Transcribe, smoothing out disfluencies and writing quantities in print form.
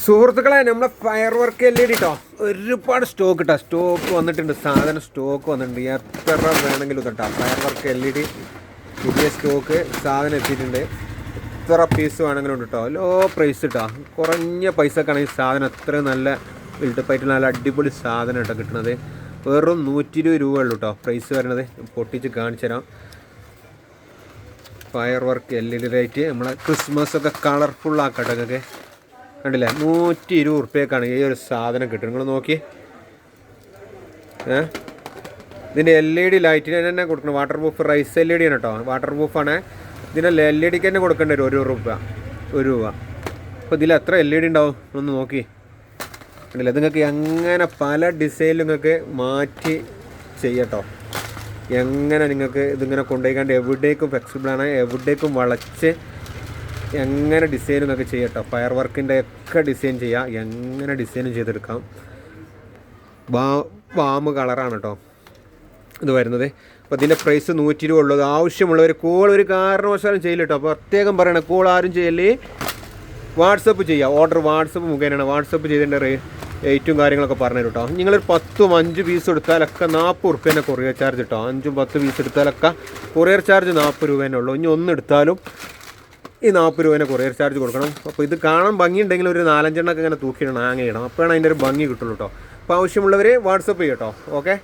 സുഹൃത്തുക്കളെ നമ്മളെ fire work LED കേട്ടോ ഒരുപാട് സ്റ്റോക്ക് കേട്ടോ സ്റ്റോക്ക് വന്നിട്ടുണ്ട്. സാധനം സ്റ്റോക്ക് വന്നിട്ടുണ്ട്. എത്ര വേണമെങ്കിലും കേട്ടോ ഫയർ വർക്ക് LED പുതിയ സ്റ്റോക്ക് സാധനം എത്തിയിട്ടുണ്ട്. എത്ര പീസ് വേണമെങ്കിലും ഉണ്ട് കേട്ടോ. ലോ പ്രൈസ് കേട്ടോ, കുറഞ്ഞ പൈസക്കാണ് ഈ സാധനം. അത്രയും നല്ല ബിൽഡപ്പായിട്ട് നല്ല അടിപൊളി സാധനം കേട്ടോ കിട്ടുന്നത്. വെറും 120 രൂപ ഉള്ളൂ കേട്ടോ പ്രൈസ് വരുന്നത്. പൊട്ടിച്ച് കാണിച്ചു തരാം. ഫയർ വർക്ക് LED ലൈറ്റ് നമ്മളെ ക്രിസ്മസ് ഒക്കെ കളർഫുൾ ആക്കട്ടെ. ഒക്കെ കണ്ടില്ലേ, 120 റുപ്യക്കാണ് ഈ ഒരു സാധനം കിട്ടും. നിങ്ങൾ നോക്കി, ഇതിൻ്റെ LED ലൈറ്റിന് തന്നെ കൊടുക്കണം. വാട്ടർ പ്രൂഫ് റൈസ് LED ആണ് കേട്ടോ, വാട്ടർ പ്രൂഫാണ്. ഇതിൻ്റെ LED തന്നെ കൊടുക്കേണ്ടി വരും 1 രൂപ. അപ്പോൾ ഇതിൽ എത്ര LED ഉണ്ടാവും ഒന്ന് നോക്കി. കണ്ടില്ലേ, നിങ്ങൾക്ക് എങ്ങനെ പല ഡിസൈനിൽ നിങ്ങൾക്ക് മാറ്റി ചെയ്യട്ടോ. എങ്ങനെ നിങ്ങൾക്ക് ഇതിങ്ങനെ കൊണ്ടുപോയിക്കാണ്ട് എവിടേക്കും ഫ്ലെക്സിബിളാണ്, എവിടേക്കും വളച്ച് എങ്ങനെ ഡിസൈൻ നിങ്ങൾക്ക് ചെയ്യട്ടോ. ഫയർ വർക്കിൻ്റെ ഒക്കെ ഡിസൈൻ ചെയ്യാം, എങ്ങനെ ഡിസൈനും ചെയ്തെടുക്കാം. വാമ് കളറാണ് കേട്ടോ ഇത് വരുന്നത്. അപ്പോൾ ഇതിൻ്റെ പ്രൈസ് 120 ഉള്ളത്. ആവശ്യമുള്ളവർ കോൾ ഒരു കാരണവശാലും ചെയ്യില്ല കേട്ടോ. അപ്പോൾ പ്രത്യേകം പറയണം, കോൾ ആരും ചെയ്യല്ലേ, വാട്സപ്പ് ചെയ്യുക. ഓർഡർ വാട്സപ്പ് മുഖേനയാണ്. വാട്സപ്പ് ചെയ്തതിൻ്റെ റേറ്റും കാര്യങ്ങളൊക്കെ പറഞ്ഞു കേട്ടോ. നിങ്ങളൊരു 10-5 പീസ് എടുത്താലൊക്കെ 40 റുപ്യേൻ്റെ കൊറിയർ ചാർജ് കേട്ടോ. 5-10 പീസ് എടുത്താലൊക്കെ കൊറിയർ ചാർജ് 40 രൂപേനെ ഉള്ളൂ. ഇനി ഒന്ന് എടുത്താലും ഈ 40 രൂപേനെ കൊറിയർ ചാർജ് കൊടുക്കണം. അപ്പോൾ ഇത് കാണാൻ ഭംഗിയുണ്ടെങ്കിൽ ഒരു 4-5 എണ്ണമൊക്കെ ഇങ്ങനെ തൂക്കിയിടണം, ഹാങ് ചെയ്യണം. അപ്പോഴാണ് അതിൻ്റെ ഒരു ഭംഗി കിട്ടുള്ളൂ കേട്ടോ. അപ്പോൾ ആവശ്യമുള്ളവർ വാട്സപ്പ് ചെയ്യട്ടോ. ഓക്കെ.